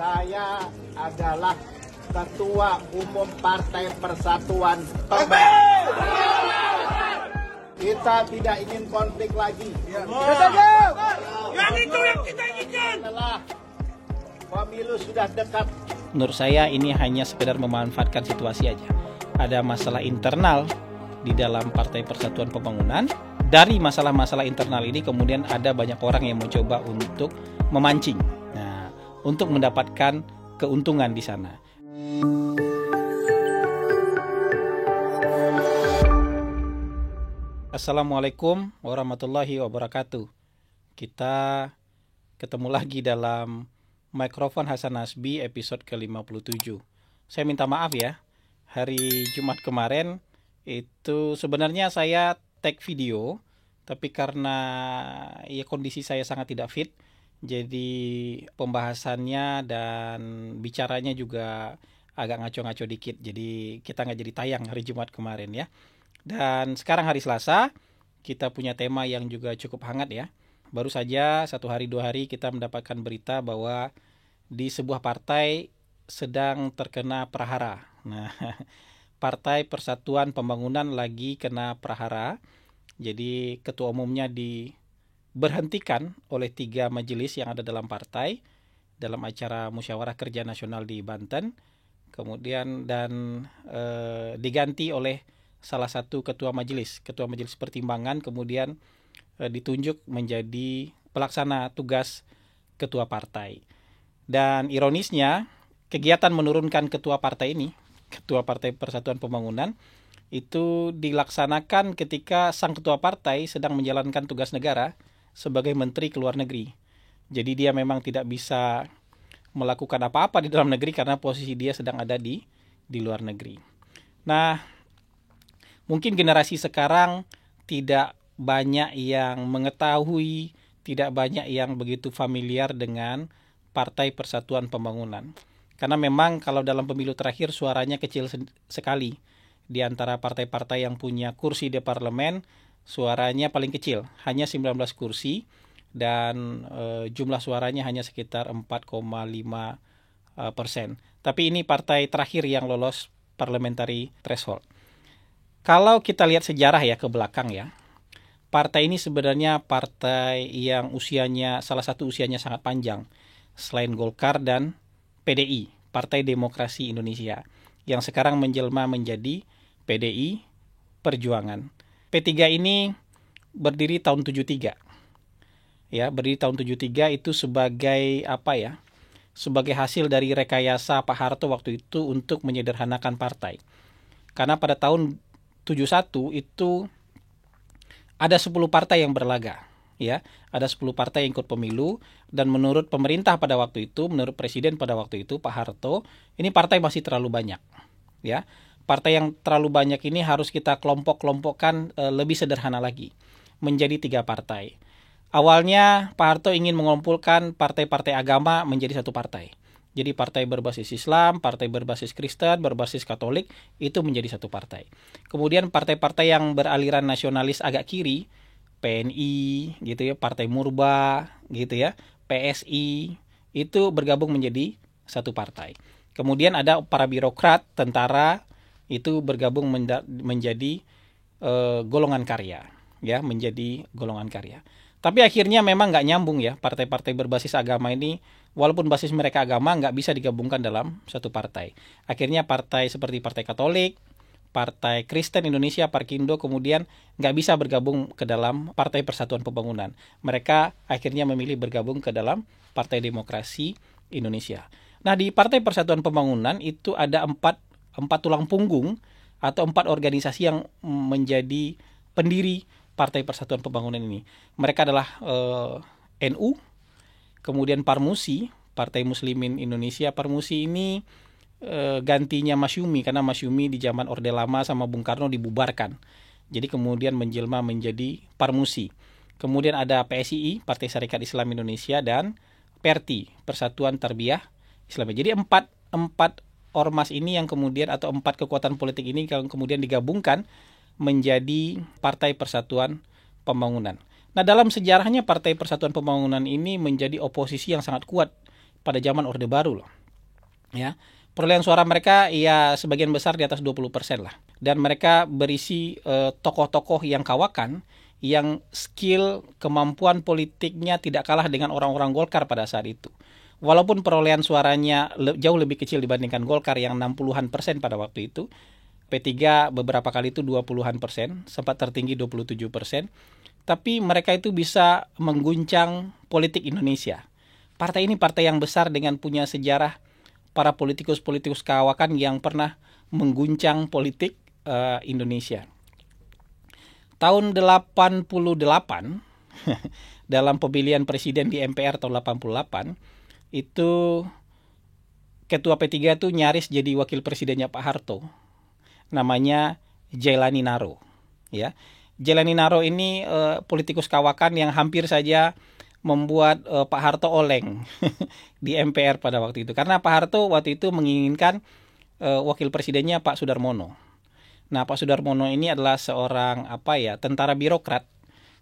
Saya adalah Ketua Umum Partai Persatuan Pembangunan. Kita tidak ingin konflik lagi. Yang itu yang kita inginkan. Setelah pemilu sudah dekat. Menurut saya ini hanya sekedar memanfaatkan situasi aja. Ada masalah internal di dalam Partai Persatuan Pembangunan. Dari masalah-masalah internal ini kemudian ada banyak orang yang mencoba untuk memancing. Nah, untuk mendapatkan keuntungan di sana. Assalamualaikum warahmatullahi wabarakatuh. Kita ketemu lagi dalam Mikrofon Hasan Nasbi episode ke-57. Saya minta maaf ya, hari Jumat kemarin itu sebenarnya saya tag video, tapi karena ya kondisi saya sangat tidak fit, jadi pembahasannya dan bicaranya juga agak ngaco-ngaco dikit. Jadi kita nggak jadi tayang hari Jumat kemarin ya. Dan sekarang hari Selasa, kita punya tema yang juga cukup hangat ya. Baru saja 1 hari 2 hari kita mendapatkan berita bahwa di sebuah partai sedang terkena prahara. Nah, Partai Persatuan Pembangunan lagi kena prahara. Jadi ketua umumnya diberhentikan oleh 3 majelis yang ada dalam partai dalam acara musyawarah kerja nasional di Banten. Kemudian diganti oleh salah satu ketua majelis pertimbangan, kemudian ditunjuk menjadi pelaksana tugas ketua partai. Dan ironisnya, kegiatan menurunkan ketua partai ini, ketua Partai Persatuan Pembangunan, itu dilaksanakan ketika sang ketua partai sedang menjalankan tugas negara sebagai menteri ke luar negeri. Jadi dia memang tidak bisa melakukan apa-apa di dalam negeri karena posisi dia sedang ada di luar negeri. Nah, mungkin generasi sekarang tidak banyak yang mengetahui, tidak banyak yang begitu familiar dengan Partai Persatuan Pembangunan. Karena memang kalau dalam pemilu terakhir suaranya kecil sekali. Di antara partai-partai yang punya kursi di parlemen, suaranya paling kecil, hanya 19 kursi dan jumlah suaranya hanya sekitar 4,5%. Tapi ini partai terakhir yang lolos parliamentary threshold. Kalau kita lihat sejarah ya ke belakang ya, partai ini sebenarnya partai yang salah satu usianya sangat panjang, selain Golkar dan PDI, Partai Demokrasi Indonesia, yang sekarang menjelma menjadi PDI Perjuangan. P3 ini berdiri tahun 73. Ya, berdiri tahun 73 itu sebagai sebagai hasil dari rekayasa Pak Harto waktu itu untuk menyederhanakan partai. Karena pada tahun 71 itu ada 10 partai yang berlaga, ya. Ada 10 partai yang ikut pemilu dan menurut pemerintah pada waktu itu, menurut presiden pada waktu itu Pak Harto, ini partai masih terlalu banyak, ya. Partai yang terlalu banyak ini harus kita kelompok-kelompokkan lebih sederhana lagi, menjadi 3 partai. Awalnya Pak Harto ingin mengumpulkan partai-partai agama menjadi satu partai. Jadi partai berbasis Islam, partai berbasis Kristen, berbasis Katolik, itu menjadi satu partai. Kemudian partai-partai yang beraliran nasionalis agak kiri, PNI, gitu ya, Partai Murba, gitu ya, PSI, itu bergabung menjadi satu partai. Kemudian ada para birokrat, tentara, itu bergabung menjadi golongan karya, ya, menjadi golongan karya. Tapi akhirnya memang nggak nyambung ya, partai-partai berbasis agama ini, walaupun basis mereka agama, nggak bisa digabungkan dalam satu partai. Akhirnya partai seperti Partai Katolik, Partai Kristen Indonesia, Parkindo, kemudian nggak bisa bergabung ke dalam Partai Persatuan Pembangunan. Mereka akhirnya memilih bergabung ke dalam Partai Demokrasi Indonesia. Nah, di Partai Persatuan Pembangunan itu ada empat tulang punggung atau 4 organisasi yang menjadi pendiri Partai Persatuan Pembangunan ini. Mereka adalah NU, kemudian Parmusi, Partai Muslimin Indonesia. Parmusi ini gantinya Masyumi, karena Masyumi di zaman Orde Lama sama Bung Karno dibubarkan. Jadi kemudian menjelma menjadi Parmusi. Kemudian ada PSII, Partai Syarikat Islam Indonesia, dan PERTI, Persatuan Tarbiyah Islam. Jadi empat ormas ini yang kemudian, atau 4 kekuatan politik ini yang kemudian digabungkan menjadi Partai Persatuan Pembangunan. Nah, dalam sejarahnya Partai Persatuan Pembangunan ini menjadi oposisi yang sangat kuat pada zaman Orde Baru loh. Ya. Perolehan suara mereka ya sebagian besar di atas 20% lah. Dan mereka berisi tokoh-tokoh yang kawakan, yang skill, kemampuan politiknya tidak kalah dengan orang-orang Golkar pada saat itu. Walaupun perolehan suaranya jauh lebih kecil dibandingkan Golkar yang 60-an% pada waktu itu, P3 beberapa kali itu 20-an%, sempat tertinggi 27%, tapi mereka itu bisa mengguncang politik Indonesia. Partai ini partai yang besar dengan punya sejarah para politikus-politikus kawakan yang pernah mengguncang politik Indonesia. Tahun 88 dalam pemilihan presiden di MPR tahun 88 itu ketua P3 itu nyaris jadi wakil presidennya Pak Harto. Namanya Jailani Naro, ya. Jailani Naro ini politikus kawakan yang hampir saja membuat Pak Harto oleng di MPR pada waktu itu. Karena Pak Harto waktu itu menginginkan wakil presidennya Pak Sudarmono. Nah, Pak Sudarmono ini adalah seorang tentara birokrat,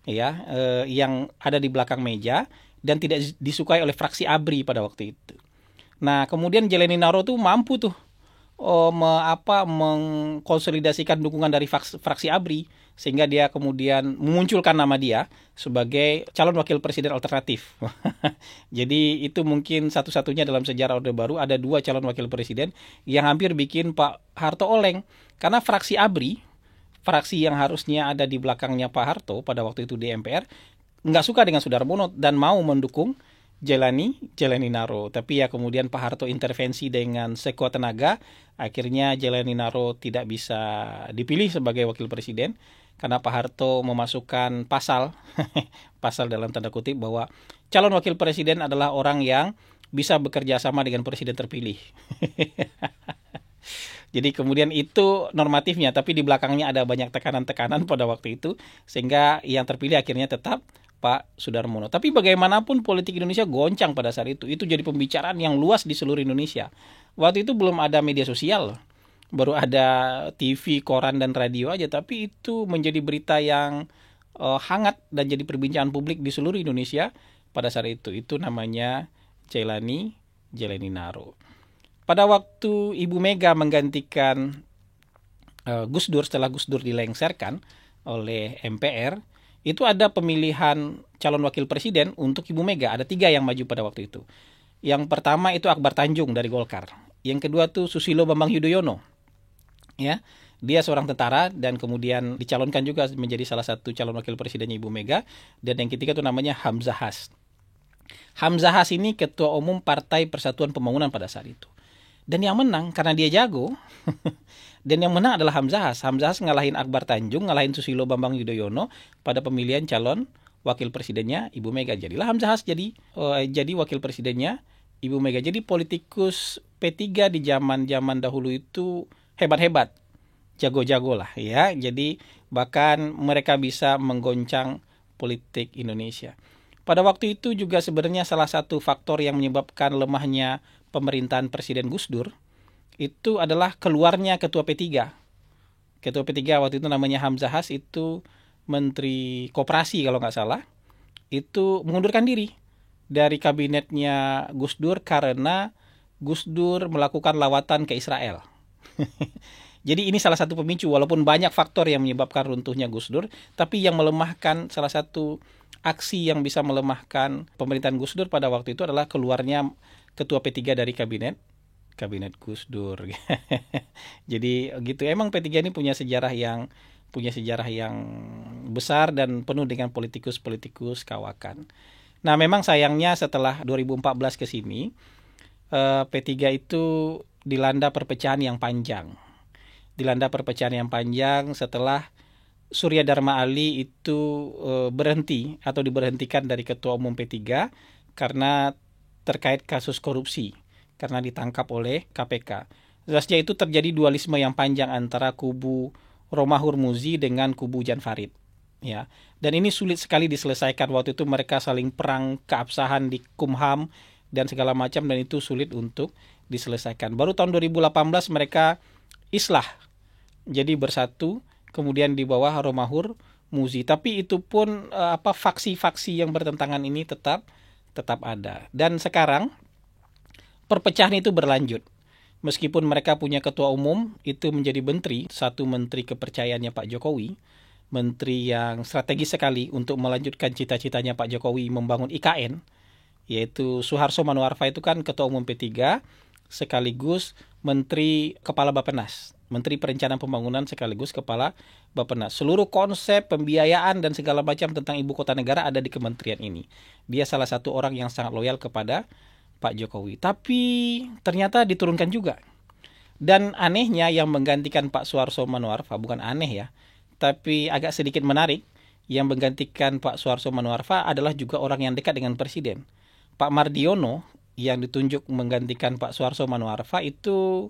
ya, yang ada di belakang meja dan tidak disukai oleh fraksi ABRI pada waktu itu. Nah, kemudian Jailani Naro tuh mampu tuh mengkonsolidasikan dukungan dari fraksi ABRI, sehingga dia kemudian memunculkan nama dia sebagai calon wakil presiden alternatif. Jadi itu mungkin satu-satunya dalam sejarah Orde Baru ada 2 calon wakil presiden yang hampir bikin Pak Harto oleng. Karena fraksi ABRI, fraksi yang harusnya ada di belakangnya Pak Harto pada waktu itu di MPR, nggak suka dengan Sudarmono dan mau mendukung Jailani Naro. Tapi ya kemudian Pak Harto intervensi dengan sekuat tenaga. Akhirnya Jailani Naro tidak bisa dipilih sebagai wakil presiden karena Pak Harto memasukkan pasal dalam tanda kutip bahwa calon wakil presiden adalah orang yang bisa bekerja sama dengan presiden terpilih. Jadi kemudian itu normatifnya, tapi di belakangnya ada banyak tekanan-tekanan pada waktu itu, sehingga yang terpilih akhirnya tetap Pak Sudarmono. Tapi bagaimanapun politik Indonesia goncang pada saat itu. Itu jadi pembicaraan yang luas di seluruh Indonesia. Waktu itu belum ada media sosial, baru ada TV, koran, dan radio aja. Tapi itu menjadi berita yang hangat dan jadi perbincangan publik di seluruh Indonesia pada saat itu. Itu namanya Jailani Naro. Pada waktu Ibu Mega menggantikan Gus Dur, setelah Gus Dur dilengsarkan oleh MPR, itu ada pemilihan calon wakil presiden untuk Ibu Mega. Ada 3 yang maju pada waktu itu. Yang pertama itu Akbar Tanjung dari Golkar. Yang kedua tuh Susilo Bambang Yudhoyono. Ya, dia seorang tentara dan kemudian dicalonkan juga menjadi salah satu calon wakil presidennya Ibu Mega. Dan yang ketiga itu namanya Hamzah Has. Hamzah Has ini ketua umum Partai Persatuan Pembangunan pada saat itu. Dan yang menang karena dia jago. Dan yang menang adalah Hamzah Has. Hamzah Has ngalahin Akbar Tanjung, ngalahin Susilo Bambang Yudhoyono pada pemilihan calon wakil presidennya Ibu Mega. Jadilah Hamzah Has jadi wakil presidennya Ibu Mega. Jadi politikus P3 di zaman dahulu itu hebat-hebat, jago-jago lah ya. Jadi bahkan mereka bisa menggoncang politik Indonesia. Pada waktu itu juga sebenarnya salah satu faktor yang menyebabkan lemahnya pemerintahan Presiden Gus Dur itu adalah keluarnya ketua P3. Ketua P3 waktu itu namanya Hamzah Has, itu Menteri Koperasi kalau nggak salah, itu mengundurkan diri dari kabinetnya Gus Dur karena Gus Dur melakukan lawatan ke Israel. Jadi ini salah satu pemicu, walaupun banyak faktor yang menyebabkan runtuhnya Gus Dur, tapi yang melemahkan, salah satu aksi yang bisa melemahkan pemerintahan Gus Dur pada waktu itu adalah keluarnya ketua P3 dari kabinet Gus Dur. Jadi gitu, emang P3 ini punya sejarah yang besar dan penuh dengan politikus kawakan. Nah, memang sayangnya setelah 2014 ke sini P3 itu dilanda perpecahan yang panjang. Setelah Surya Dharma Ali itu berhenti atau diberhentikan dari ketua umum P3 karena terkait kasus korupsi, karena ditangkap oleh KPK. Setelah itu terjadi dualisme yang panjang antara kubu Romahur Muzi dengan kubu Jan Farid. Ya. Dan ini sulit sekali diselesaikan. Waktu itu mereka saling perang keabsahan di Kumham dan segala macam, dan itu sulit untuk diselesaikan. Baru tahun 2018 mereka islah, jadi bersatu, kemudian di bawah Romahur Muzi. Tapi itu pun faksi-faksi yang bertentangan ini tetap ada. Dan sekarang perpecahan itu berlanjut. Meskipun mereka punya ketua umum, itu menjadi menteri, satu menteri kepercayaannya Pak Jokowi, menteri yang strategis sekali untuk melanjutkan cita-citanya Pak Jokowi membangun IKN, yaitu Suharto Manoarfa itu kan ketua umum P3, sekaligus menteri kepala Bappenas, menteri perencanaan pembangunan sekaligus kepala Bappenas. Seluruh konsep pembiayaan dan segala macam tentang ibu kota negara ada di kementerian ini. Dia salah satu orang yang sangat loyal kepada Pak Jokowi. Tapi ternyata diturunkan juga. Dan anehnya yang menggantikan Pak Suharto Manoarfa, bukan aneh ya, tapi agak sedikit menarik, yang menggantikan Pak Suharto Manoarfa adalah juga orang yang dekat dengan Presiden. Pak Mardiono yang ditunjuk menggantikan Pak Suharto Manoarfa itu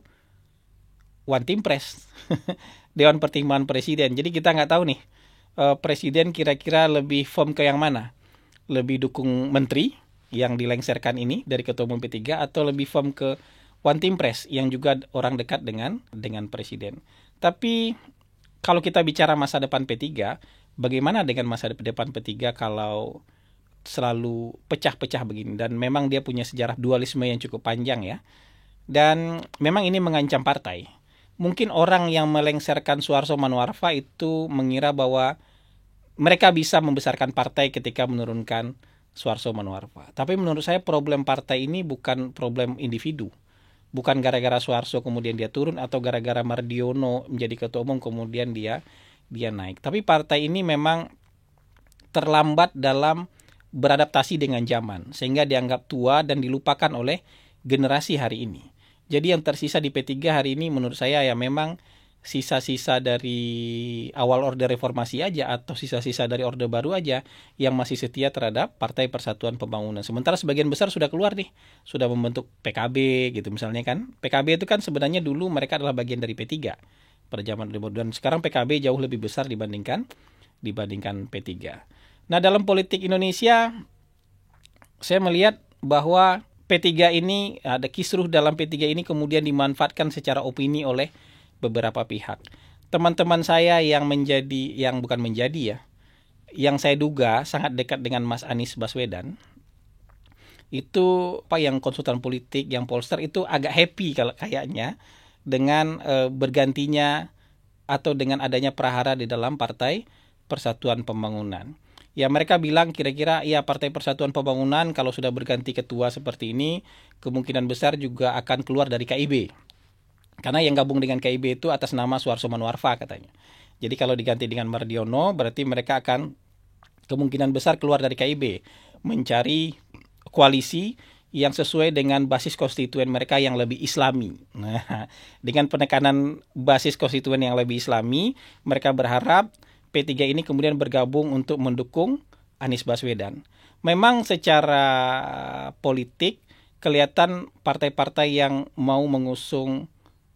One Team Press, Dewan Pertimbangan Presiden. Jadi kita nggak tahu nih, Presiden kira-kira lebih firm ke yang mana? Lebih dukung menteri yang dilengsarkan ini dari Ketua Umum P3 atau lebih firm ke One Team Press yang juga orang dekat dengan Presiden. Tapi kalau kita bicara masa depan P3, bagaimana dengan masa depan P3 kalau selalu pecah-pecah begini? Dan memang dia punya sejarah dualisme yang cukup panjang ya. Dan memang ini mengancam partai. Mungkin orang yang melengsarkan Suharto Manoarfa itu mengira bahwa mereka bisa membesarkan partai ketika menurunkan Suharto Manoarfa. Tapi menurut saya problem partai ini bukan problem individu. Bukan gara-gara Suharto kemudian dia turun atau gara-gara Mardiono menjadi ketua umum kemudian dia naik. Tapi partai ini memang terlambat dalam beradaptasi dengan zaman sehingga dianggap tua dan dilupakan oleh generasi hari ini. Jadi yang tersisa di P3 hari ini menurut saya ya memang sisa-sisa dari awal Orde Reformasi aja atau sisa-sisa dari Orde Baru aja yang masih setia terhadap Partai Persatuan Pembangunan. Sementara sebagian besar sudah keluar nih, sudah membentuk PKB gitu misalnya kan. PKB itu kan sebenarnya dulu mereka adalah bagian dari P3 pada zaman Orde Baru dan sekarang PKB jauh lebih besar dibandingkan P3. Nah, dalam politik Indonesia saya melihat bahwa P3 ini ada kisruh dalam P3 ini kemudian dimanfaatkan secara opini oleh beberapa pihak. Teman-teman saya yang yang saya duga sangat dekat dengan Mas Anies Baswedan, itu yang konsultan politik, yang pollster itu agak happy kalau kayaknya dengan bergantinya atau dengan adanya prahara di dalam Partai Persatuan Pembangunan. Ya mereka bilang kira-kira ya Partai Persatuan Pembangunan kalau sudah berganti ketua seperti ini, kemungkinan besar juga akan keluar dari KIB. Karena yang gabung dengan KIB itu atas nama Suharto Manoarfa katanya. Jadi kalau diganti dengan Mardiono berarti mereka akan kemungkinan besar keluar dari KIB. Mencari koalisi yang sesuai dengan basis konstituen mereka yang lebih islami. Nah, dengan penekanan basis konstituen yang lebih islami, mereka berharap P3 ini kemudian bergabung untuk mendukung Anies Baswedan. Memang secara politik kelihatan partai-partai yang mau mengusung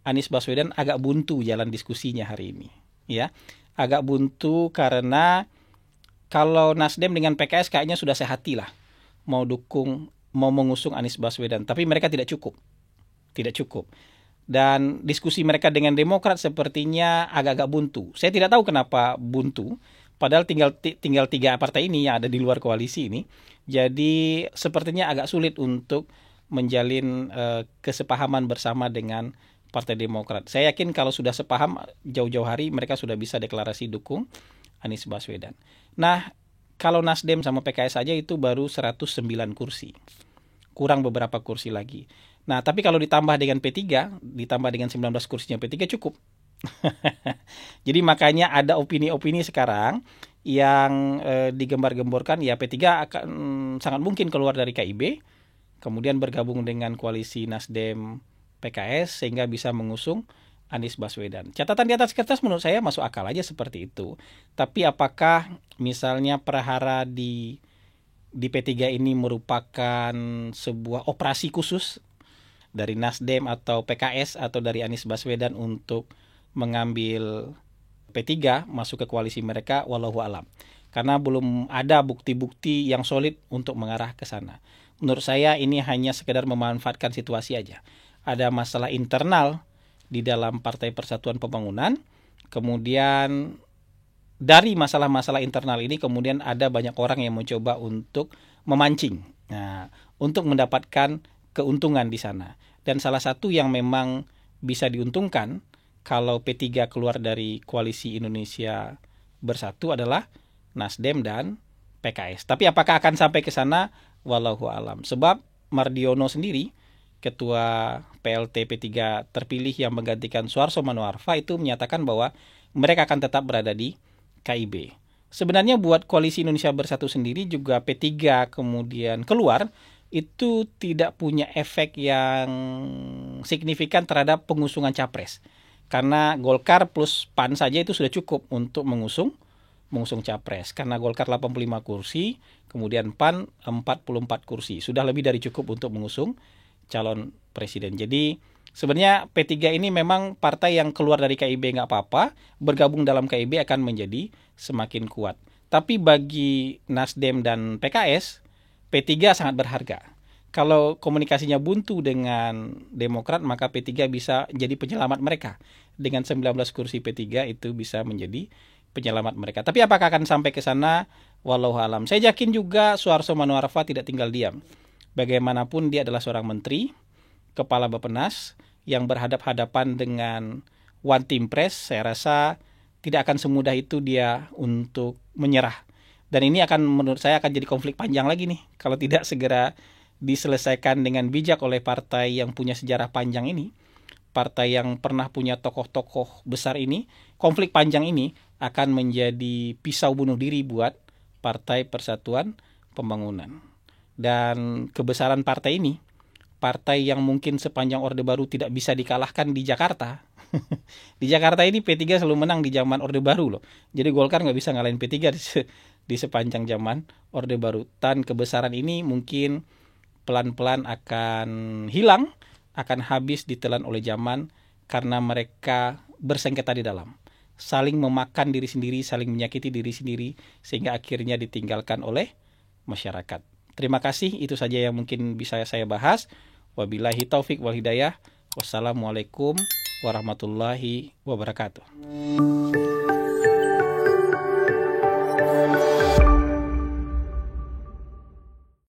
Anies Baswedan agak buntu jalan diskusinya hari ini, ya. Agak buntu karena kalau Nasdem dengan PKS kayaknya sudah sehati lah mau mengusung Anies Baswedan, tapi mereka tidak cukup. Dan diskusi mereka dengan Demokrat sepertinya agak-agak buntu. Saya tidak tahu kenapa buntu, padahal tinggal 3 partai ini yang ada di luar koalisi ini. Jadi sepertinya agak sulit untuk menjalin kesepahaman bersama dengan Partai Demokrat. Saya yakin kalau sudah sepaham jauh-jauh hari mereka sudah bisa deklarasi dukung Anies Baswedan. Nah, kalau Nasdem sama PKS saja itu baru 109 kursi. Kurang beberapa kursi lagi. Nah, tapi kalau ditambah dengan P3, ditambah dengan 19 kursinya P3 cukup. Jadi makanya ada opini-opini sekarang yang digembar-gemborkan ya P3 akan sangat mungkin keluar dari KIB, kemudian bergabung dengan koalisi Nasdem PKS sehingga bisa mengusung Anies Baswedan. Catatan di atas kertas menurut saya masuk akal aja seperti itu. Tapi apakah misalnya prahara di P3 ini merupakan sebuah operasi khusus dari Nasdem atau PKS atau dari Anies Baswedan untuk mengambil P3 masuk ke koalisi mereka, wallahu alam. Karena belum ada bukti-bukti yang solid untuk mengarah ke sana. Menurut saya ini hanya sekedar memanfaatkan situasi aja. Ada masalah internal di dalam Partai Persatuan Pembangunan, kemudian dari masalah-masalah internal ini kemudian ada banyak orang yang mencoba untuk memancing, untuk mendapatkan keuntungan di sana. Dan salah satu yang memang bisa diuntungkan kalau P3 keluar dari koalisi Indonesia Bersatu adalah Nasdem dan PKS. Tapi apakah akan sampai ke sana? Wallahu alam. Sebab Mardiono sendiri, Ketua PLT P3 terpilih yang menggantikan Suharso Manoarfa, itu menyatakan bahwa mereka akan tetap berada di KIB. Sebenarnya buat koalisi Indonesia Bersatu sendiri juga P3 kemudian keluar, itu tidak punya efek yang signifikan terhadap pengusungan capres. Karena Golkar plus PAN saja itu sudah cukup untuk mengusung capres. Karena Golkar 85 kursi, kemudian PAN 44 kursi. Sudah lebih dari cukup untuk mengusung calon presiden. Jadi sebenarnya P3 ini memang partai yang keluar dari KIB nggak apa-apa, bergabung dalam KIB akan menjadi semakin kuat. Tapi bagi Nasdem dan PKS, P3 sangat berharga. Kalau komunikasinya buntu dengan Demokrat, maka P3 bisa jadi penyelamat mereka. Dengan 19 kursi P3 itu bisa menjadi penyelamat mereka. Tapi apakah akan sampai ke sana? Wallahu alam. Saya yakin juga Suharso Manoarfa tidak tinggal diam. Bagaimanapun dia adalah seorang menteri, kepala Bappenas, yang berhadap-hadapan dengan One Team Press. Saya rasa tidak akan semudah itu dia untuk menyerah. Dan ini akan, menurut saya, akan jadi konflik panjang lagi nih, kalau tidak segera diselesaikan dengan bijak oleh partai yang punya sejarah panjang ini, partai yang pernah punya tokoh-tokoh besar ini. Konflik panjang ini akan menjadi pisau bunuh diri buat Partai Persatuan Pembangunan. Dan kebesaran partai ini, partai yang mungkin sepanjang Orde Baru tidak bisa dikalahkan di Jakarta. Di Jakarta ini P3 selalu menang di zaman Orde Baru loh. Jadi Golkar nggak bisa ngalahin P3 di sepanjang zaman Orde Baru. Dan kebesaran ini mungkin pelan-pelan akan hilang, akan habis ditelan oleh zaman karena mereka bersengketa di dalam. Saling memakan diri sendiri, saling menyakiti diri sendiri, sehingga akhirnya ditinggalkan oleh masyarakat. Terima kasih, itu saja yang mungkin bisa saya bahas. Wabillahi taufik wal hidayah. Wassalamualaikum warahmatullahi wabarakatuh.